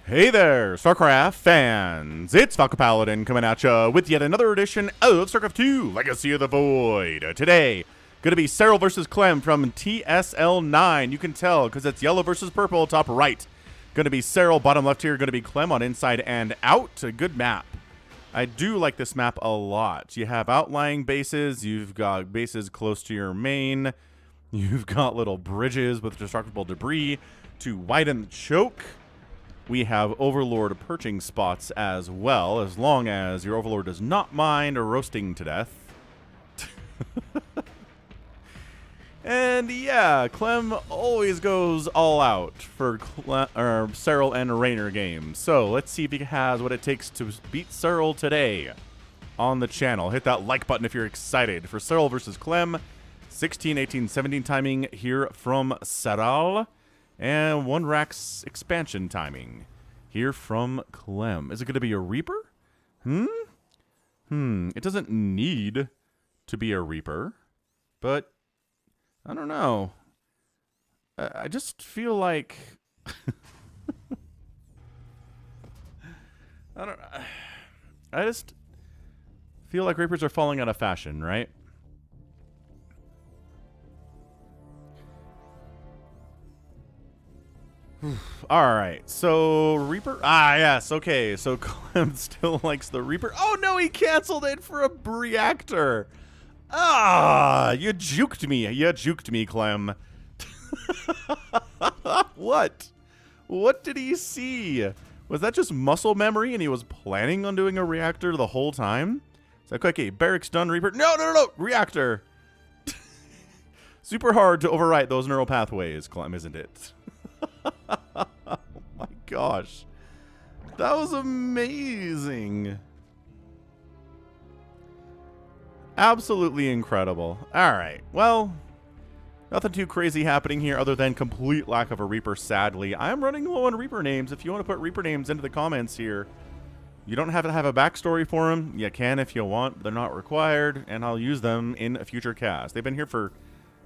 Hey there, StarCraft fans! It's Falcon Paladin coming at ya with yet another edition of StarCraft 2 Legacy of the Void. Today, gonna be Serral versus Clem from TSL9. You can tell because it's yellow versus purple, top right. Gonna be Serral, bottom left here. Gonna be Clem on inside and out. A good map. I do like this map a lot. You have outlying bases. You've got bases close to your main. You've got little bridges with destructible debris to widen the choke. We have Overlord perching spots as well, as long as your Overlord does not mind roasting to death. And yeah, Clem always goes all out for Serral and Rainer games. So let's see if he has what it takes to beat Serral today on the channel. Hit that like button if you're excited for Serral versus Clem. 16, 18, 17 timing here from Serral. And 1 Rax expansion timing here from Clem. Is it going to be a Reaper? It doesn't need to be a Reaper, but I don't know. I just feel like I just feel like Reapers are falling out of fashion, right? Alright, so Reaper? Ah, yes, okay. So Clem still likes the Reaper. Oh no, he canceled it for a reactor. Ah, you juked me. You juked me, Clem. What? What did he see? Was that just muscle memory and he was planning on doing a reactor the whole time? It's like, okay, barracks done, Reaper. No, reactor. Super hard to overwrite those neural pathways, Clem, isn't it? Oh my gosh. That was amazing. Absolutely incredible. Alright, well, nothing too crazy happening here other than complete lack of a Reaper, sadly. I'm running low on Reaper names. If you want to put Reaper names into the comments here, you don't have to have a backstory for them. You can if you want. They're not required, and I'll use them in a future cast. They've been here for...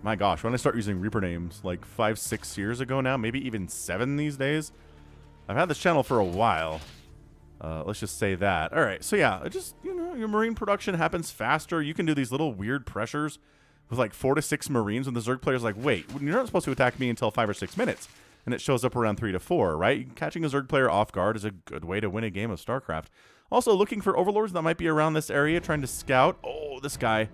my gosh, when I start using Reaper names, like 5-6 years ago now, maybe even 7 these days. I've had this channel for a while. Let's just say that. All right, so yeah, just, you know, your Marine production happens faster. You can do these little weird pressures with like 4 to 6 Marines when the Zerg player's like, wait, you're not supposed to attack me until 5 or 6 minutes. And it shows up around 3 to 4, right? Catching a Zerg player off guard is a good way to win a game of StarCraft. Also, looking for Overlords that might be around this area, trying to scout. Oh, this guy.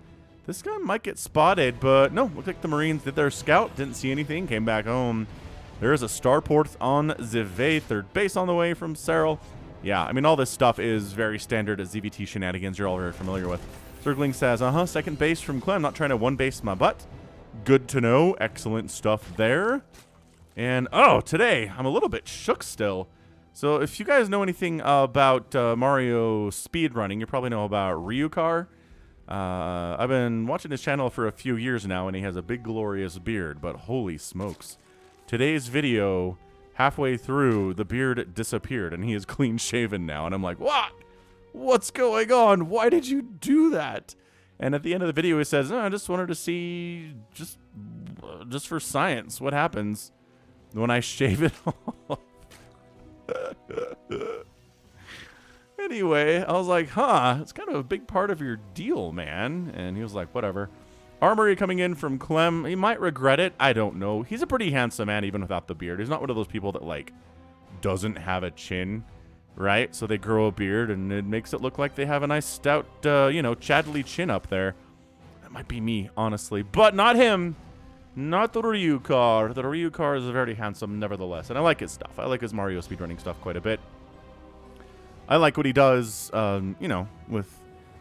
This guy might get spotted, but no, looked like the Marines did their scout, didn't see anything, came back home. There is a starport on Zive, 3rd base on the way from Serral. Yeah, I mean, all this stuff is very standard ZVT shenanigans you're all very familiar with. Zergling says, 2nd base from Clem, not trying to 1-base my butt. Good to know, excellent stuff there. And, oh, today, I'm a little bit shook still. So if you guys know anything about Mario speedrunning, you probably know about Ryukar. I've been watching his channel for a few years now, and he has a big, glorious beard, but holy smokes. Today's video, halfway through, the beard disappeared, and he is clean-shaven now, and I'm like, what? What's going on? Why did you do that? And at the end of the video, he says, I just wanted to see, just for science, what happens when I shave it off. Anyway, I was like, it's kind of a big part of your deal, man. And he was like, whatever. Armory coming in from Clem. He might regret it. I don't know. He's a pretty handsome man even without the beard. He's not one of those people that, like, doesn't have a chin, right? So they grow a beard, and it makes it look like they have a nice stout, you know, chaddly chin up there. That might be me, honestly. But not him. Not the Ryukar. The Ryukar is very handsome, nevertheless. And I like his stuff. I like his Mario speedrunning stuff quite a bit. I like what he does, you know, with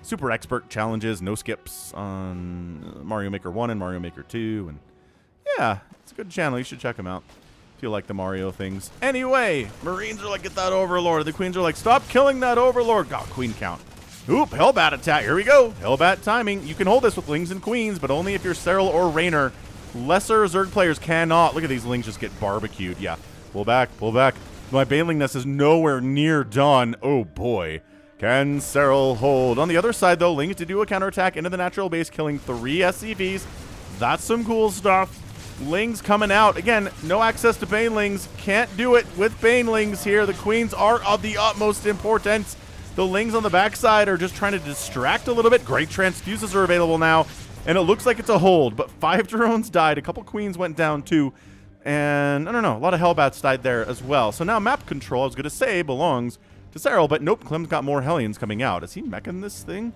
super expert challenges, no skips on Mario Maker 1 and Mario Maker 2. And yeah, it's a good channel. You should check him out if you like the Mario things. Anyway, Marines are like, get that Overlord. The Queens are like, stop killing that Overlord. God, Queen count. Oop, hellbat attack. Here we go. Hellbat timing. You can hold this with Lings and Queens, but only if you're Serral or Rainer. Lesser Zerg players cannot. Look at these Lings just get barbecued. Yeah, pull back, pull back. My Banelingness is nowhere near done. Oh boy. Can Serral hold? On the other side, though, Lings to do a counterattack into the natural base, killing 3 SCVs. That's some cool stuff. Lings coming out. Again, no access to Banelings. Can't do it with Banelings here. The queens are of the utmost importance. The Lings on the backside are just trying to distract a little bit. Great transfuses are available now. And it looks like it's a hold, but 5 drones died. A couple queens went down too. And I don't know, a lot of hellbats died there as well. So now map control, I was going to say, belongs to Serral, but nope, Clem's got more Hellions coming out. Is he meching this thing?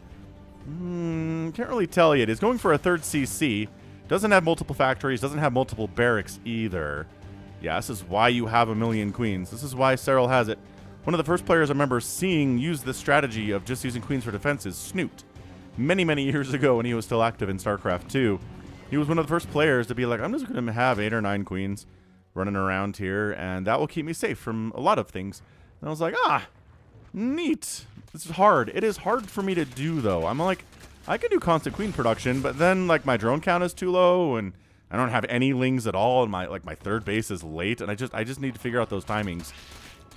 Can't really tell yet. He's going for a 3rd CC. Doesn't have multiple factories, doesn't have multiple barracks either. Yeah, this is why you have a million queens. This is why Serral has it. One of the first players I remember seeing use this strategy of just using queens for defense is Snoot. Many, many years ago when he was still active in StarCraft 2. He was one of the first players to be like, I'm just going to have 8 or 9 queens running around here, and that will keep me safe from a lot of things. And I was like, neat. This is hard. It is hard for me to do, though. I'm like, I can do constant queen production, but then, like, my drone count is too low, and I don't have any lings at all, and my 3rd base is late, and I just need to figure out those timings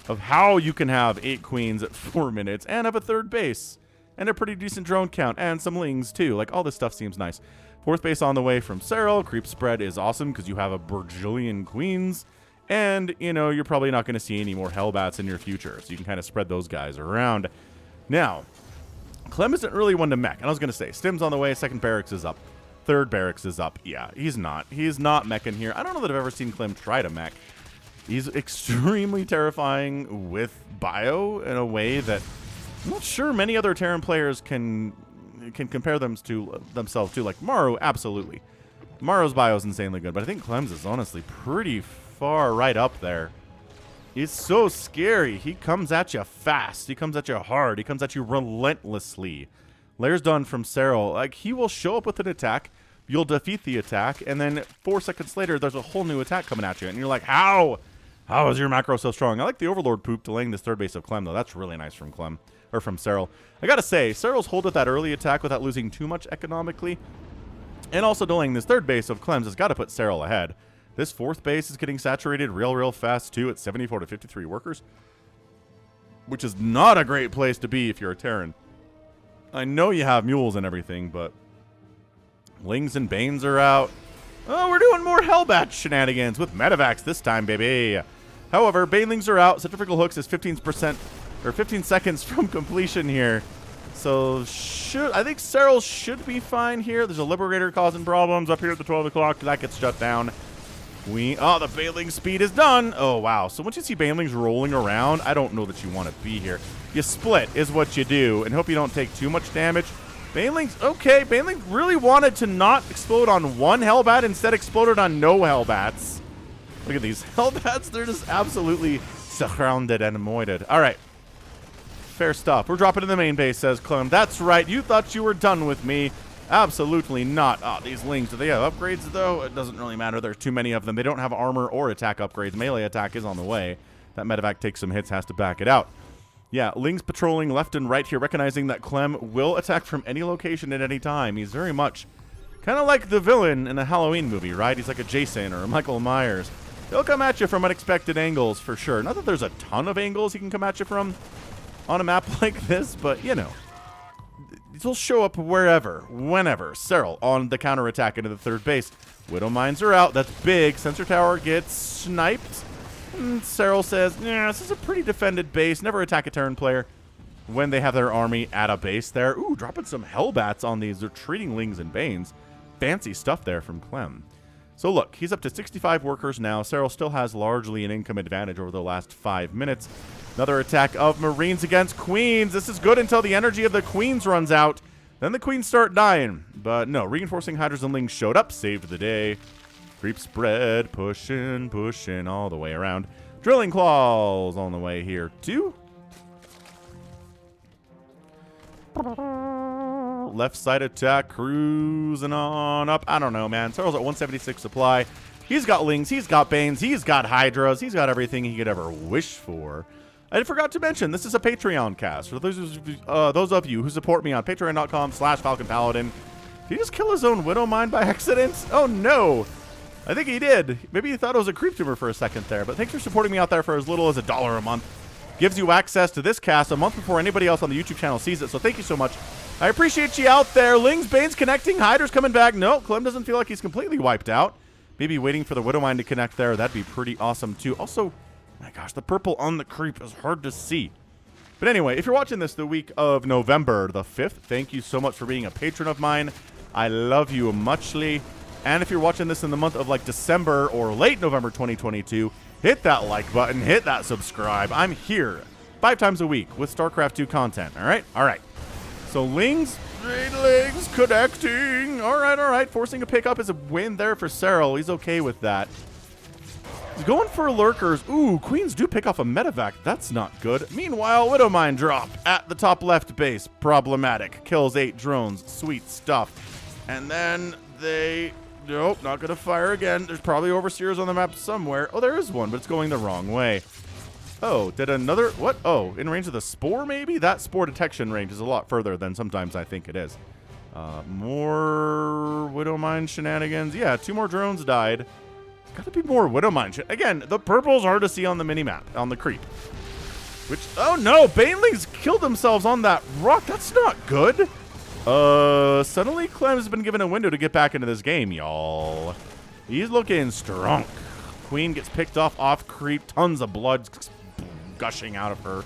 of how you can have 8 queens at 4 minutes and have a 3rd base. And a pretty decent drone count, and some lings, too. Like, all this stuff seems nice. 4th base on the way from Serral. Creep spread is awesome, because you have a bajillion queens. And, you know, you're probably not going to see any more hellbats in your future. So you can kind of spread those guys around. Now, Clem isn't really one to mech. And I was going to say, Stim's on the way. 2nd barracks is up. 3rd barracks is up. Yeah, he's not. He's not meching here. I don't know that I've ever seen Clem try to mech. He's extremely terrifying with bio in a way that I'm not sure many other Terran players can compare themselves to. Like Maru, absolutely. Maru's bio is insanely good, but I think Clem's is honestly pretty far right up there. He's so scary. He comes at you fast. He comes at you hard. He comes at you relentlessly. Layers done from Serral. Like, he will show up with an attack. You'll defeat the attack, and then 4 seconds later, there's a whole new attack coming at you, and you're like, how? How is your macro so strong? I like the Overlord poop delaying this 3rd base of Clem, though. That's really nice from Clem. Or from Serral. I gotta say, Serral's hold with that early attack without losing too much economically. And also delaying this 3rd base of Clem's has got to put Serral ahead. This 4th base is getting saturated real fast, too, at 74 to 53 workers. Which is not a great place to be if you're a Terran. I know you have mules and everything, but Lings and Banes are out. Oh, we're doing more Hellbat shenanigans with Medivacs this time, baby. However, Banelings are out. Centrifugal Hooks is 15% or 15 seconds from completion here. So I think Serral should be fine here. There's a Liberator causing problems up here at the 12 o'clock. That gets shut down. The Baneling speed is done. Oh, wow. So once you see Banelings rolling around, I don't know that you want to be here. You split is what you do and hope you don't take too much damage. Banelings, okay. Baneling really wanted to not explode on one Hellbat, instead exploded on no Hellbats. Look at these Hellbats. They're just absolutely surrounded and moided. All right. Fair stuff. We're dropping in the main base, says Clem. That's right. You thought you were done with me. Absolutely not. Oh, these Lings, do they have upgrades, though? It doesn't really matter. There's too many of them. They don't have armor or attack upgrades. Melee attack is on the way. That medevac takes some hits, has to back it out. Yeah, Lings patrolling left and right here, recognizing that Clem will attack from any location at any time. He's very much kind of like the villain in a Halloween movie, right? He's like a Jason or a Michael Myers. He'll come at you from unexpected angles, for sure. Not that there's a ton of angles he can come at you from on a map like this, but, you know, he'll show up wherever, whenever. Serral on the counterattack into the 3rd base. Widow mines are out. That's big. Sensor tower gets sniped. And Serral says, yeah, this is a pretty defended base. Never attack a Terran player when they have their army at a base there. Ooh, dropping some Hellbats on these. They're treating Lings and Banes. Fancy stuff there from Clem. So look, he's up to 65 workers now. Serral still has largely an income advantage over the last 5 minutes. Another attack of Marines against Queens. This is good until the energy of the Queens runs out. Then the Queens start dying. But no, reinforcing Hydras and Lings showed up, saved the day. Creep spread, pushing all the way around. Drilling Claws on the way here, too. Left side attack, cruising on up. I don't know, man. Serral's at 176 supply. He's got Lings, he's got Banes, he's got Hydras, he's got everything he could ever wish for. I forgot to mention, this is a Patreon cast. For those of you who support me on patreon.com/FalconPaladin. Did he just kill his own Widow Mine by accident? Oh, no. I think he did. Maybe he thought it was a creep tumor for a second there. But thanks for supporting me out there for as little as $1 a month. Gives you access to this cast a month before anybody else on the YouTube channel sees it. So thank you so much. I appreciate you out there. Lings, Banes connecting. Hydras coming back. No, Clem doesn't feel like he's completely wiped out. Maybe waiting for the Widowmine to connect there. That'd be pretty awesome, too. Also, my gosh, the purple on the creep is hard to see. But anyway, if you're watching this the week of November the 5th, thank you so much for being a patron of mine. I love you muchly. And if you're watching this in the month of like December or late November 2022, hit that like button, hit that subscribe. I'm here 5 times a week with StarCraft 2 content, all right? All right. So Ling's straight legs connecting. All right. Forcing a pickup is a win there for Serral. He's okay with that. He's going for lurkers. Ooh, queens do pick off a medevac. That's not good. Meanwhile, Widowmine drop at the top left base. Problematic. Kills 8 drones. Sweet stuff. And then they... Nope, not going to fire again. There's probably overseers on the map somewhere. Oh, there is one, but it's going the wrong way. Oh, did another... What? Oh, in range of the spore, maybe? That spore detection range is a lot further than sometimes I think it is. More Widowmine shenanigans. Yeah, 2 more drones died. Gotta be more Widowmine shit. Again, the purple's hard to see on the minimap, on the creep. Which, oh no, Banelings killed themselves on that rock. That's not good. Suddenly Clem's been given a window to get back into this game, y'all. He's looking strong. Queen gets picked off creep. Tons of blood gushing out of her.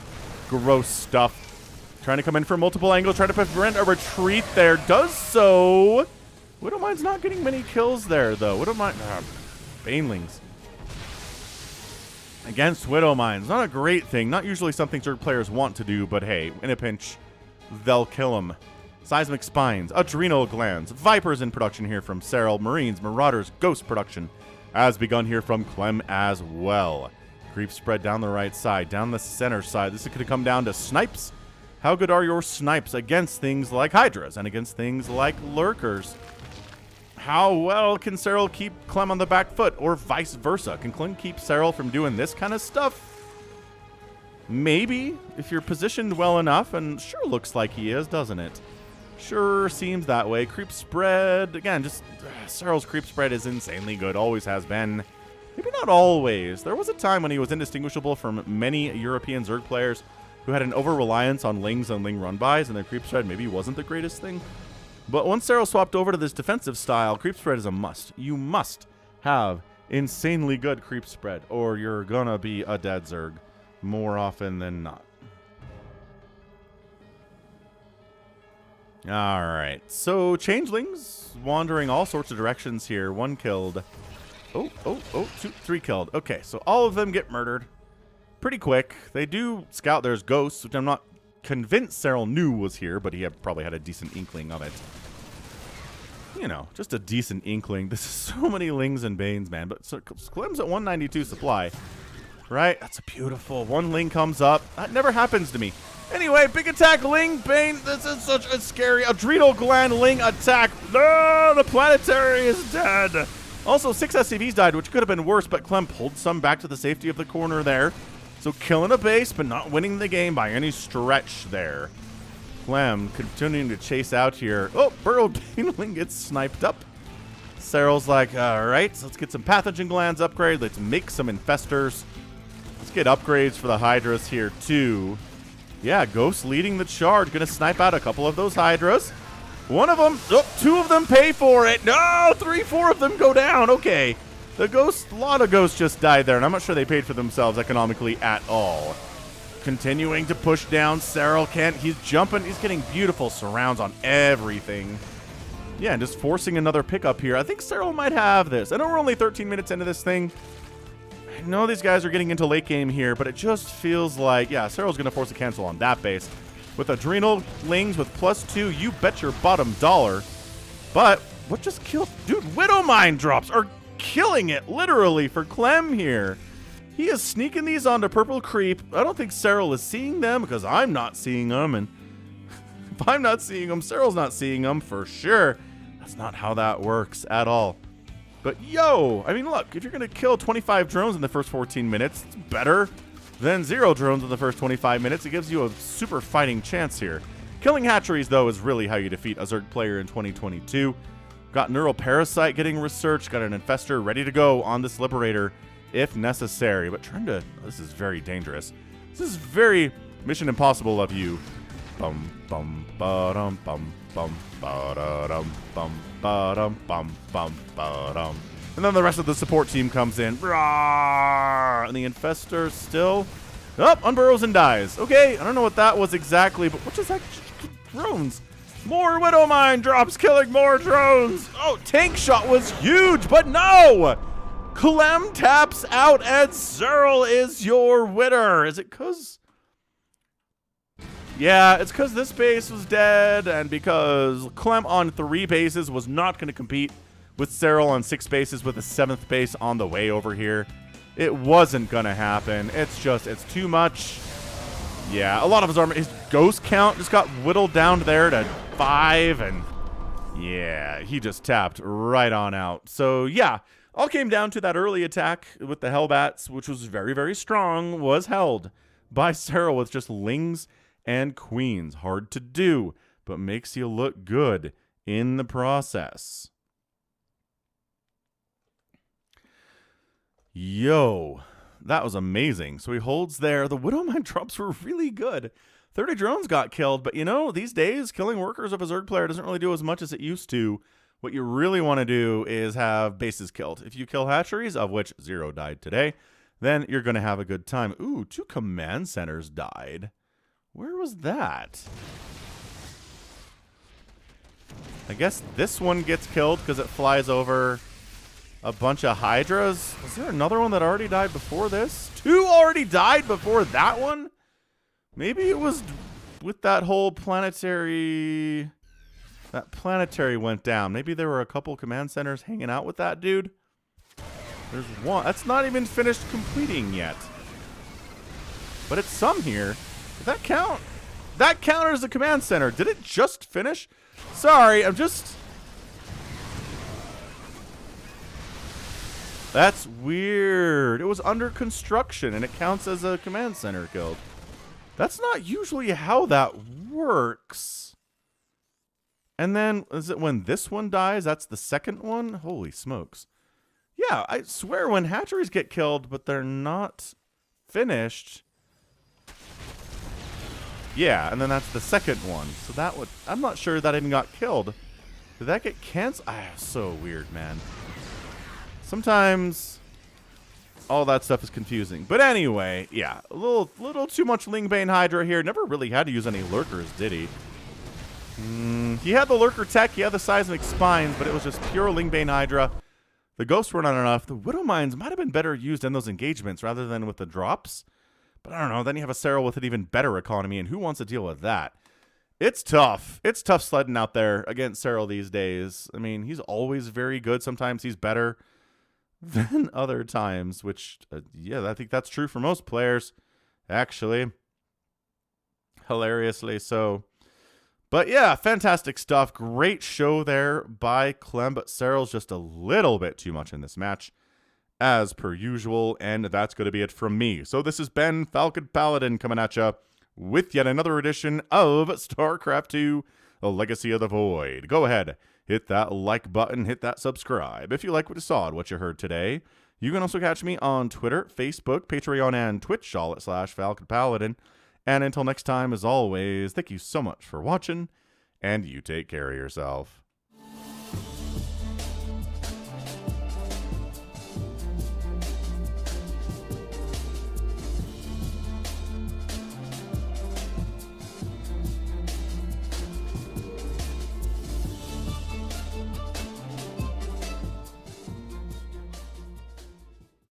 Gross stuff. Trying to come in from multiple angles, trying to prevent a retreat there. Does so. Widowmine's not getting many kills there, though. Widowmine... Banelings against Widowmines. Not a great thing. Not usually something certain players want to do, but hey, in a pinch, they'll kill them. Seismic spines, adrenal glands, vipers in production here from Serral, Marines, Marauders, Ghost production has begun here from Clem as well. Creep spread down the right side, down the center side. This is going to come down to snipes. How good are your snipes against things like Hydras and against things like Lurkers? How well can Serral keep Clem on the back foot, or vice versa? Can Clem keep Serral from doing this kind of stuff? Maybe, if you're positioned well enough, and sure looks like he is, doesn't it? Sure seems that way. Creep spread, again, just Serral's creep spread is insanely good, always has been. Maybe not always. There was a time when he was indistinguishable from many European Zerg players who had an over-reliance on Lings and Ling run-bys, and their creep spread maybe wasn't the greatest thing. But once Serral swapped over to this defensive style, creep spread is a must. You must have insanely good creep spread, or you're gonna be a dead Zerg more often than not. Alright, so changelings wandering all sorts of directions here. 1 killed. Oh, 3 killed. Okay, so all of them get murdered pretty quick. They do scout. There's ghosts, which I'm not convinced Serral knew was here, but he probably had a decent inkling of it. You know, just a decent inkling. This is so many Lings and Banes, man. But so Clem's at 192 supply, right? That's a beautiful. 1 Ling comes up. That never happens to me. Anyway, big attack, Ling, Bane. This is such a scary adrenal gland Ling attack. No, the planetary is dead. Also, 6 SCVs died, which could have been worse, but Clem pulled some back to the safety of the corner there. So killing a base, but not winning the game by any stretch there. Clem continuing to chase out here. Oh, burrowed Baneling gets sniped up. Serral's like, all right, so let's get some pathogen glands upgrade. Let's make some infestors. Let's get upgrades for the Hydras here, too. Yeah, Ghost leading the charge. Gonna snipe out a couple of those Hydras. 1 of them, oh, 2 of them pay for it. No, 3, 4 of them go down. Okay. The Ghost, a lot of Ghosts just died there, and I'm not sure they paid for themselves economically at all. Continuing to push down, Serral can't. He's jumping. He's getting beautiful surrounds on everything. Yeah, and just forcing another pickup here. I think Serral might have this. I know we're only 13 minutes into this thing. I know these guys are getting into late game here, but it just feels like, yeah, Serral's going to force a cancel on that base. With Adrenal Lings with +2, you bet your bottom dollar. But what just killed? Dude, Widowmine drops are killing it, literally, for Clem here. He is sneaking these onto purple creep. I don't think Serral is seeing them because I'm not seeing them. And if I'm not seeing them, Serral's not seeing them for sure. That's not how that works at all. But yo, I mean, look, if you're going to kill 25 drones in the first 14 minutes, it's better than 0 drones in the first 25 minutes. It gives you a super fighting chance here. Killing hatcheries, though, is really how you defeat a Zerg player in 2022. Got Neural Parasite getting researched. Got an Infestor ready to go on this Liberator if necessary. But trying to... This is very dangerous. This is very Mission Impossible of you. Bum, bum, ba-dum, bum, bum, ba-da-dum, bum, ba-dum, bum, bum, ba-dum. And then the rest of the support team comes in. Rawr! And the Infestor still up, unburrows and dies. Okay, I don't know what that was exactly, but what is that? Drones. More Widowmine drops, killing more drones. Oh, tank shot was huge, but no! Clem taps out and Serral is your winner. Is it because... Yeah, it's because this base was dead and because Clem on 3 bases was not going to compete with Serral on 6 bases with a 7th base on the way over here. It wasn't going to happen. It's too much. Yeah, a lot of his armor, his ghost count just got whittled down there to 5, and yeah, he just tapped right on out. So yeah, all came down to that early attack with the hellbats, which was very, very strong, was held by Serral with just lings and queens. Hard to do, but makes you look good in the process. Yo, that was amazing. So he holds there. The Widowmine drops were really good. 30 drones got killed, but you know, these days, killing workers of a Zerg player doesn't really do as much as it used to. What you really want to do is have bases killed. If you kill hatcheries, of which 0 died today, then you're going to have a good time. Ooh, 2 command centers died. Where was that? I guess this one gets killed because it flies over a bunch of hydras. Was there another one that already died before this? 2 already died before that one? Maybe it was with that whole planetary... That planetary went down. Maybe there were a couple command centers hanging out with that dude. There's one. That's not even finished completing yet. But it's some here. Did that count? That counted as a command center. Did it just finish? Sorry, I'm just... That's weird. It was under construction, and it counts as a command center killed. That's not usually how that works. And then, is it when this one dies, that's the second one? Holy smokes. Yeah, I swear when hatcheries get killed, but they're not finished. Yeah, and then that's the second one. So that would... I'm not sure that even got killed. Did that get canceled? Ah, so weird, man. Sometimes all that stuff is confusing. But anyway, yeah, a little too much Lingbane Hydra here. Never really had to use any Lurkers, did he? He had the Lurker tech, he had the Seismic Spines, but it was just pure Lingbane Hydra. The Ghosts were not enough. The Widowmines might have been better used in those engagements rather than with the drops. But I don't know, then you have a Serral with an even better economy, and who wants to deal with that? It's tough. It's tough sledding out there against Serral these days. I mean, he's always very good. Sometimes he's better than other times, which, yeah, I think that's true for most players, actually. Hilariously so. But yeah, fantastic stuff. Great show there by Clem, but Serral's just a little bit too much in this match, as per usual, and that's going to be it from me. So this has been Falcon Paladin coming at you with yet another edition of StarCraft 2, The Legacy of the Void. Go ahead. Hit that like button, hit that subscribe if you like what you saw and what you heard today. You can also catch me on Twitter, Facebook, Patreon, and Twitch, all at /Falcon Paladin. And until next time, as always, thank you so much for watching, and you take care of yourself.